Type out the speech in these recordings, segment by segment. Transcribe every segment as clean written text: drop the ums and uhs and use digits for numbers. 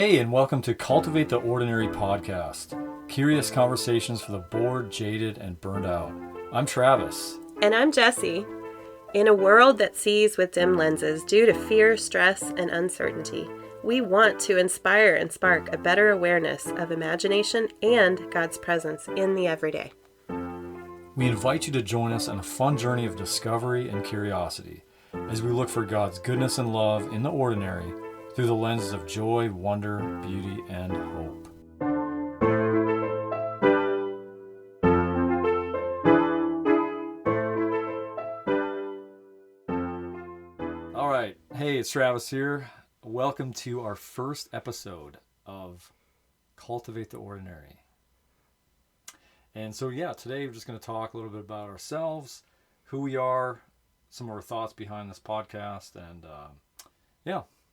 Hey, and welcome to Cultivate the Ordinary podcast. Curious conversations for the bored, jaded, and burned out. I'm Travis. And I'm Jessie. In a world that sees with dim lenses due to fear, stress, and uncertainty, we want to inspire and spark a better awareness of imagination and God's presence in the everyday. We invite you to join us on a fun journey of discovery and curiosity as we look for God's goodness and love in the ordinary through the lenses of joy, wonder, beauty, and hope. All right. Hey, it's Travis here. Welcome to our first episode of Cultivate the Ordinary. And so, today we're just going to talk a little bit about ourselves, who we are, some of our thoughts behind this podcast, and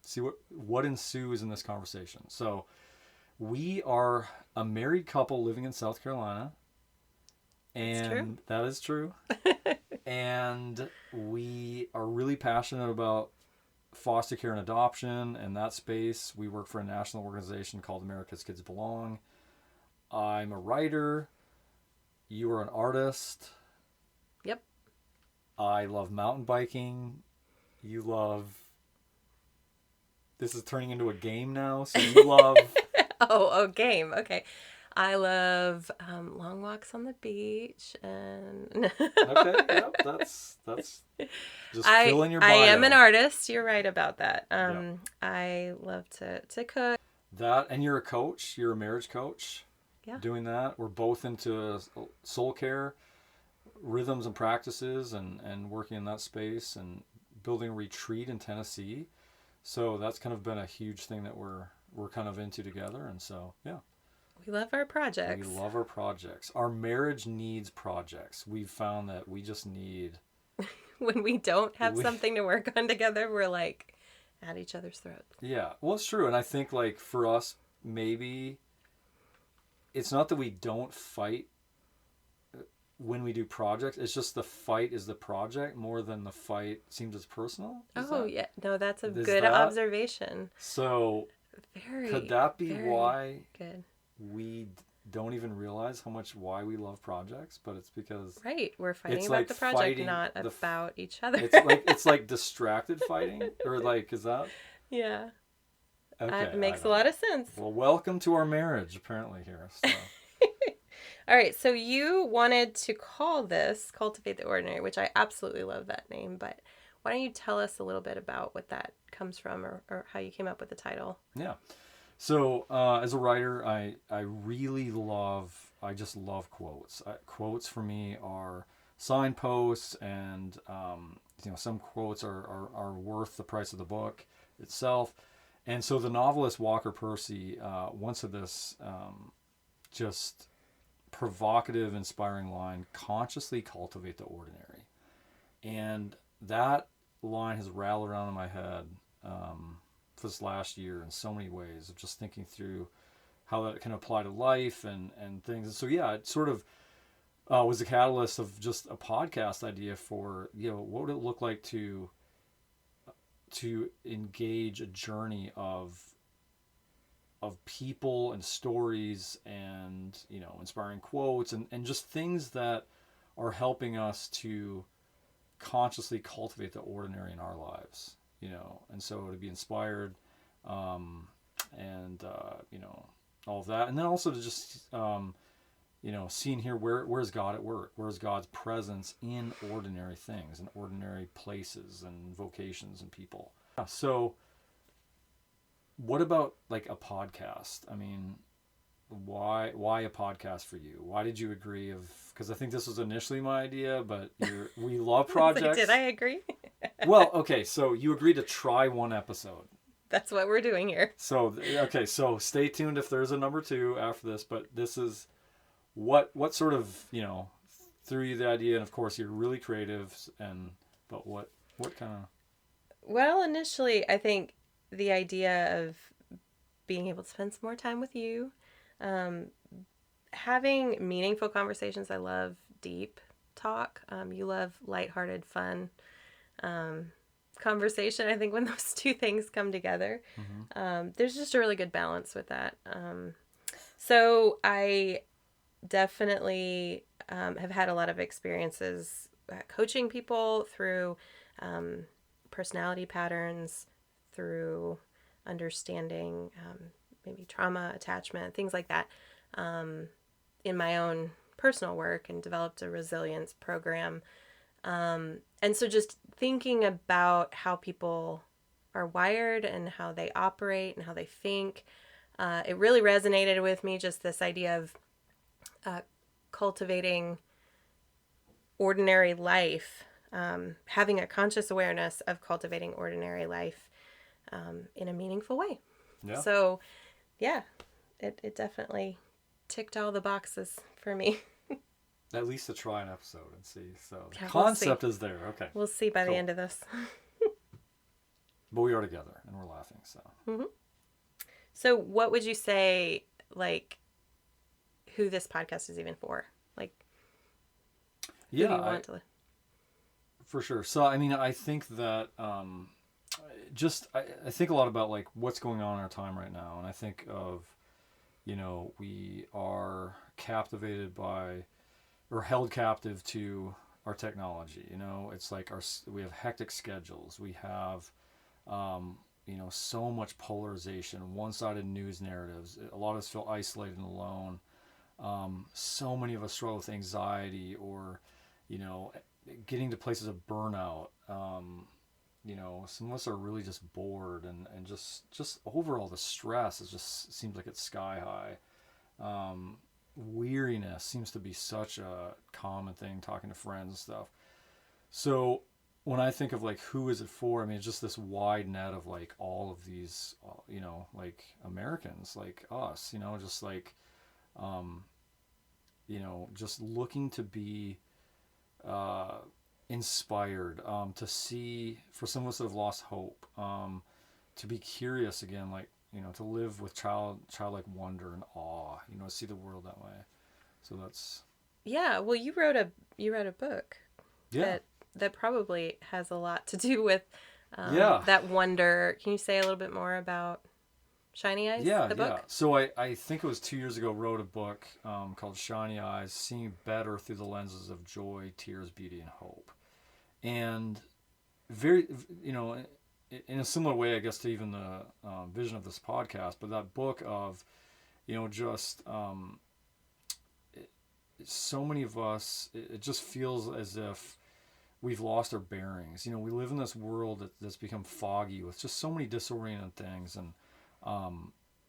see what ensues in this conversation. So we are a married couple living in South Carolina. And that is true. And we are really passionate about foster care and adoption and that space. We work for a national organization called America's Kids Belong. I'm a writer. You are an artist. Yep. I love mountain biking. You love... This is turning into a game now, so you love... game. Okay. I love long walks on the beach and... Okay, yep, that's just fill in your bio. I am an artist. You're right about that. Yep. I love to cook. That, and you're a coach. You're a marriage coach. Yeah. Doing that. We're both into soul care, rhythms and practices, and working in that space and building a retreat in Tennessee. So that's kind of been a huge thing that we're kind of into together. And so, yeah. We love our projects. We love our projects. Our marriage needs projects. We've found that we just need... When we don't have something to work on together, we're like at each other's throats. Yeah. Well, it's true. And I think like for us, maybe it's not that we don't fight when we do projects. It's just the fight is the project more than the fight seems as personal. Yeah. No, that's a good observation. So could that be why good. We don't even realize how much why we love projects? But it's because we're fighting about the project, not about each other. It's like distracted fighting, or like, is that? Yeah. Okay, it makes a lot of sense. Well, welcome to our marriage, apparently, here. So. All right, so you wanted to call this Cultivate the Ordinary, which I absolutely love that name, but why don't you tell us a little bit about what that comes from or how you came up with the title? Yeah. So as a writer, I just love quotes. Quotes for me are signposts, and some quotes are worth the price of the book itself. And so the novelist Walker Percy once said this just provocative, inspiring line: consciously cultivate the ordinary. And that line has rattled around in my head for this last year in so many ways, of just thinking through how that can apply to life and things. And so, it sort of was the catalyst of just a podcast idea for, what would it look like to engage a journey of people and stories and, inspiring quotes and just things that are helping us to consciously cultivate the ordinary in our lives, and so to be inspired, and all of that. And then also to just, seeing here, where's God at work? Where's God's presence in ordinary things and ordinary places and vocations and people? So what about like a podcast? I mean, why a podcast for you? Why did you agree because I think this was initially my idea, but we love projects. Did I agree? Well, okay, so you agreed to try one episode. That's what we're doing here. So, okay, so stay tuned if there's a number 2 after this, but this is what sort of, threw you the idea, and of course you're really creative, but what kind of... Well, initially, I think the idea of being able to spend some more time with you, having meaningful conversations. I love deep talk. You love lighthearted, fun conversation. I think when those two things come together, there's just a really good balance with that. So I definitely have had a lot of experiences coaching people through personality patterns, through understanding maybe trauma, attachment, things like that, in my own personal work, and developed a resilience program. And so just thinking about how people are wired and how they operate and how they think, it really resonated with me, just this idea of cultivating ordinary life, having a conscious awareness of cultivating ordinary life in a meaningful way. Yeah. So, yeah, it definitely ticked all the boxes for me. At least to try an episode and see. So the Yeah, concept is there. Okay. We'll see by the Cool. end of this. But we are together and we're laughing. So. Mm-hmm. So, what would you say, like, who this podcast is even for? Like, who do you want to? For sure. So, I mean, I think that I think a lot about like what's going on in our time right now, and I think of, we are captivated by, or held captive to our technology. It's like we have hectic schedules. We have, so much polarization, one-sided news narratives. A lot of us feel isolated and alone. So many of us struggle with anxiety, or, getting to places of burnout. Some of us are really just bored, and just overall the stress seems like it's sky high. Weariness seems to be such a common thing, talking to friends and stuff. So when I think of like who is it for, I mean, it's just this wide net of like all of these, like Americans like us, just like, just looking to be inspired, to see, for some of us that have lost hope, to be curious again, like, to live with childlike wonder and awe, to see the world that way. So that's... Yeah, well, you wrote a book that probably has a lot to do with that wonder. Can you say a little bit more about Shiny Eyes, the book? Yeah. So I think it was 2 years ago, wrote a book called Shiny Eyes, Seeing Better Through the Lenses of Joy, Tears, Beauty, and Hope. And very, in a similar way, I guess, to even the vision of this podcast, but that book of, just so many of us, it just feels as if we've lost our bearings. We live in this world that's become foggy with just so many disoriented things,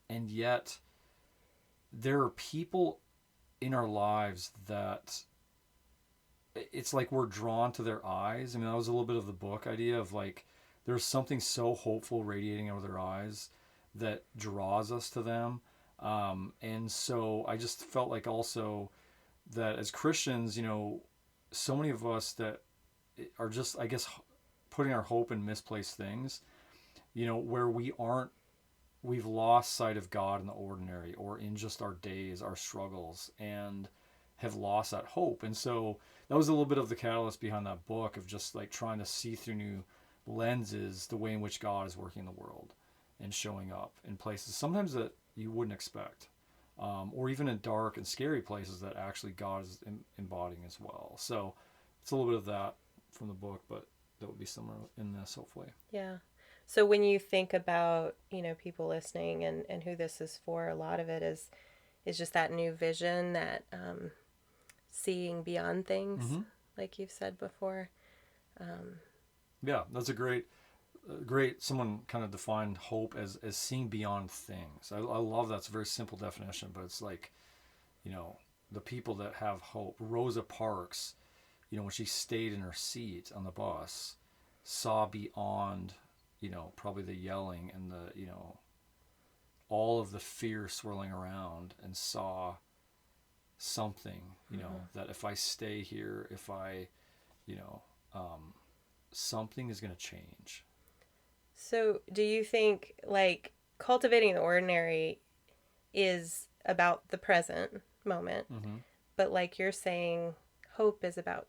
and yet there are people in our lives that it's like we're drawn to their eyes. I mean, that was a little bit of the book idea of like, there's something so hopeful radiating out of their eyes that draws us to them. And so I just felt like also that as Christians, so many of us that are just, I guess, putting our hope in misplaced things, where we've lost sight of God in the ordinary, or in just our days, our struggles, and have lost that hope. And so that was a little bit of the catalyst behind that book, of just like trying to see through new lenses the way in which God is working in the world and showing up in places sometimes that you wouldn't expect, or even in dark and scary places that actually God is embodying as well. So it's a little bit of that from the book, but that would be similar in this, hopefully. Yeah. So when you think about, people listening and who this is for, a lot of it is just that new vision, that seeing beyond things, like you've said before. Yeah, that's a great, someone kind of defined hope as seeing beyond things. I love that. It's a very simple definition, but it's like, the people that have hope. Rosa Parks, when she stayed in her seat on the bus, saw beyond, probably the yelling and the, all of the fear swirling around, and saw something, that if I stay here, if I, something is going to change. So do you think, like, cultivating the ordinary is about the present moment, but like you're saying, hope is about,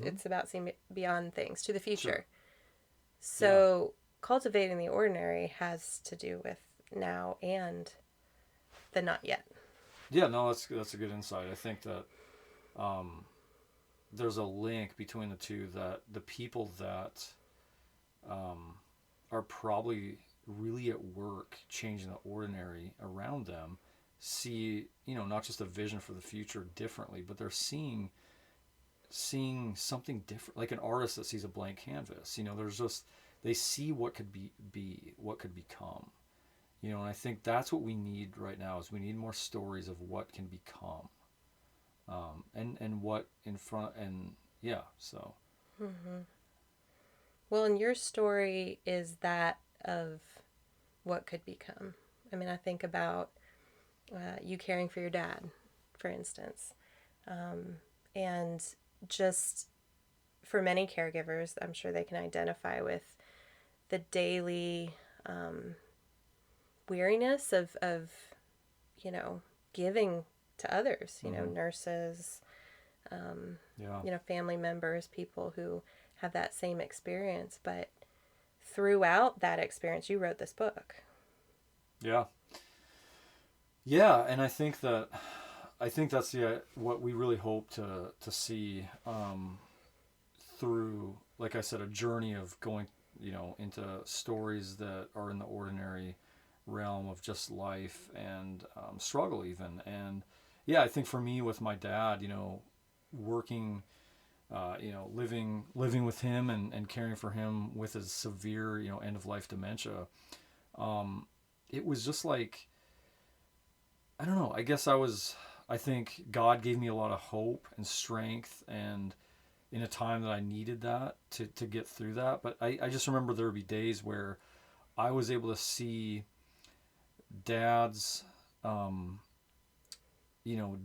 it's about seeing beyond things to the future. Sure. Yeah. So, cultivating the ordinary has to do with now and the not yet. Yeah, no, that's a good insight. I think that um, there's a link between the two, that the people that um, are probably really at work changing the ordinary around them see, not just a vision for the future differently, but they're seeing something different, like an artist that sees a blank canvas. There's just, they see what could be what could become. And I think that's what we need right now, is we need more stories of what can become, and what in front, and yeah, so Mm-hmm. Well, and your story is that of what could become. I mean, I think about you caring for your dad, for instance. And just for many caregivers, I'm sure they can identify with the daily weariness of you know, giving to others, mm-hmm. nurses, Yeah, family members, people who have that same experience. But throughout that experience, you wrote this book. yeah, yeah. And I think that's what we really hope to see, through, like I said, a journey of going, into stories that are in the ordinary realm of just life and struggle even. And yeah, I think for me with my dad, working, living with him, and caring for him with his severe, end of life dementia. Um, it was just like, I don't know. I think God gave me a lot of hope and strength, and in a time that I needed that to get through that. But I just remember there would be days where I was able to see dad's, um, you know,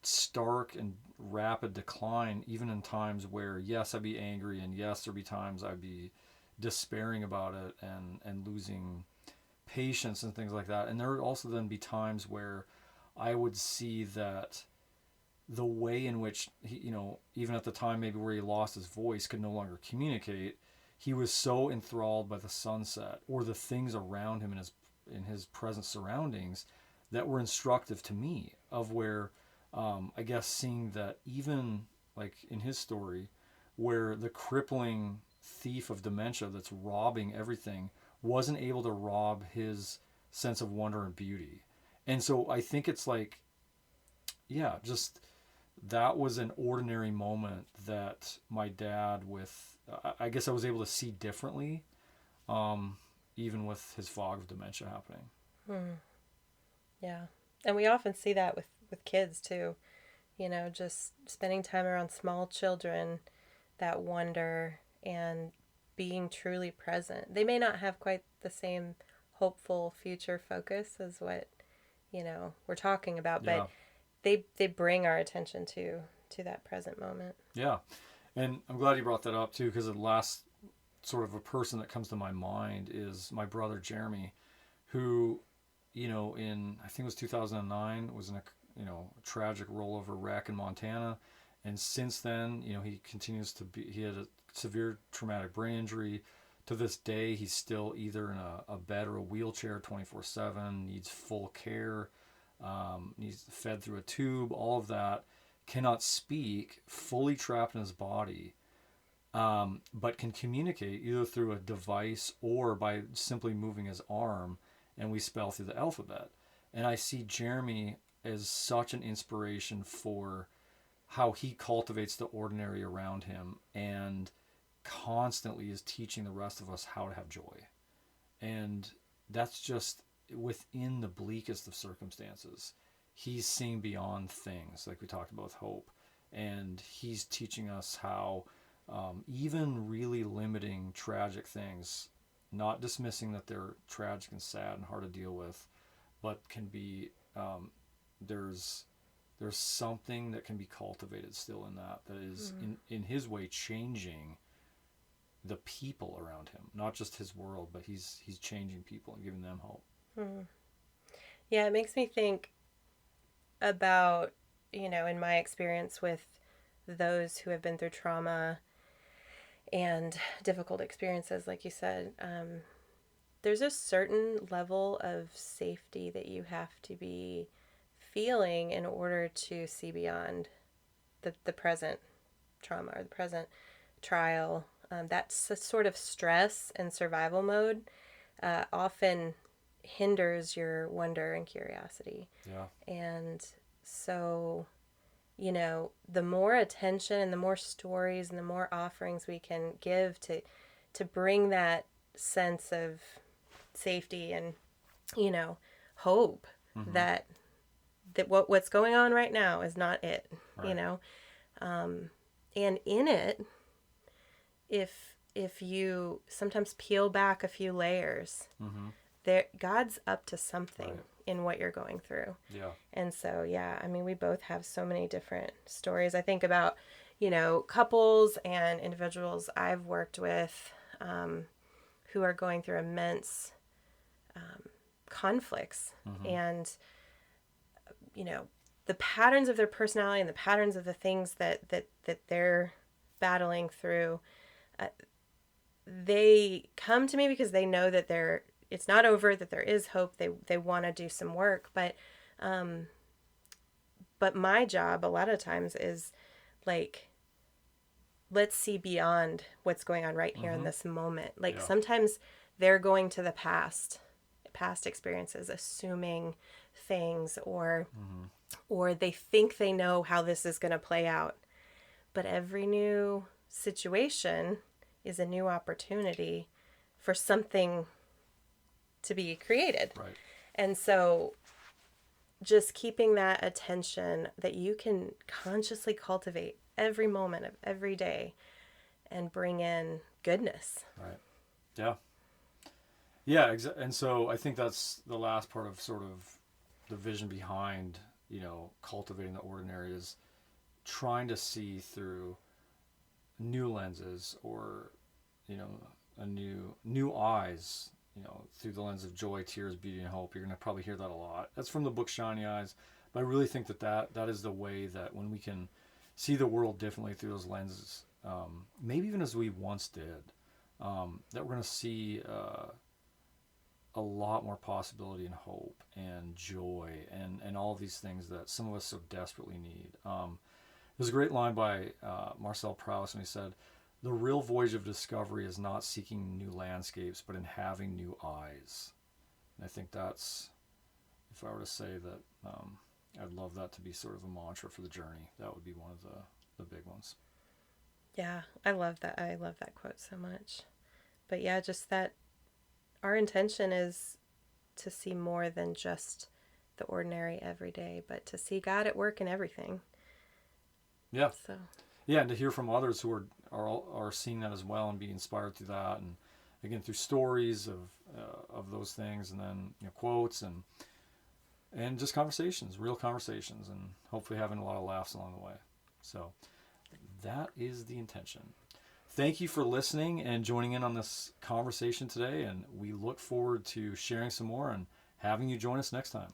stark and rapid decline, even in times where, yes, I'd be angry, and yes, there'd be times I'd be despairing about it, and losing patience and things like that. And there would also then be times where I would see that the way in which he, even at the time maybe where he lost his voice, could no longer communicate, he was so enthralled by the sunset or the things around him in his present surroundings that were instructive to me, of where, I guess, seeing that even like in his story, where the crippling thief of dementia that's robbing everything wasn't able to rob his sense of wonder and beauty. And so I think it's like, yeah, just that was an ordinary moment that my dad, with, I guess, I was able to see differently, um, even with his fog of dementia happening. Hmm. Yeah. And we often see that with kids too, just spending time around small children, that wonder and being truly present. They may not have quite the same hopeful future focus as what, we're talking about, but Yeah, they bring our attention to that present moment. yeah, and I'm glad you brought that up too, because the last sort of a person that comes to my mind is my brother Jeremy, who, in, I think it was 2009, was in a, tragic rollover wreck in Montana. And since then, he continues to be, he had a severe traumatic brain injury. To this day, he's still either in a bed or a wheelchair 24/7, needs full care, needs fed through a tube, all of that, cannot speak, fully trapped in his body, but can communicate either through a device or by simply moving his arm, and we spell through the alphabet. And I see Jeremy as such an inspiration for how he cultivates the ordinary around him, and constantly is teaching the rest of us how to have joy. And that's just within the bleakest of circumstances. He's seeing beyond things, like we talked about with hope. And he's teaching us how, even really limiting tragic things, not dismissing that they're tragic and sad and hard to deal with, but can be, there's there's something that can be cultivated still in that is Mm. in his way changing the people around him, not just his world, but he's changing people and giving them hope. Mm. Yeah, it makes me think about, in my experience with those who have been through trauma and difficult experiences, like you said, there's a certain level of safety that you have to be feeling in order to see beyond the present trauma or the present trial. That's a sort of stress and survival mode often hinders your wonder and curiosity. Yeah. And so, the more attention and the more stories and the more offerings we can give to bring that sense of safety and, hope Mm-hmm. that what's going on right now is not it, Right. and in it, if you sometimes peel back a few layers, Mm-hmm. there God's up to something Right. in what you're going through. Yeah. And so, yeah, I mean, we both have so many different stories. I think about, couples and individuals I've worked with who are going through immense conflicts, Mm-hmm. and, the patterns of their personality and the patterns of the things that they're battling through. They come to me because they know that it's not over, that there is hope. They want to do some work, but my job a lot of times is like, let's see beyond what's going on right here in Mm-hmm. this moment. Like, Yeah. sometimes they're going to the past experiences, assuming things, Mm-hmm. or they think they know how this is going to play out. But every new situation is a new opportunity for something to be created. Right. And so just keeping that attention that you can consciously cultivate every moment of every day and bring in goodness. Right. Yeah. Yeah. And so I think that's the last part of sort of the vision behind, cultivating the ordinary, is trying to see through new lenses, or, a new eyes, through the lens of joy, tears, beauty, and hope. You're going to probably hear that a lot. That's from the book Shiny Eyes. But I really think that is the way that when we can see the world differently through those lenses, maybe even as we once did, that we're going to see a lot more possibility and hope and joy and all of these things that some of us so desperately need. There's a great line by Marcel Proust, and he said, "The real voyage of discovery is not seeking new landscapes, but in having new eyes." And I think that's, if I were to say that, I'd love that to be sort of a mantra for the journey. That would be one of the big ones. Yeah, I love that. I love that quote so much. But yeah, just that our intention is to see more than just the ordinary every day, but to see God at work in everything. Yeah. So, Yeah, and to hear from others who are seeing that as well and be inspired through that, and again through stories of those things, and then quotes and just conversations, real conversations, and hopefully having a lot of laughs along the way. So that is the intention. Thank you for listening and joining in on this conversation today, and we look forward to sharing some more and having you join us next time.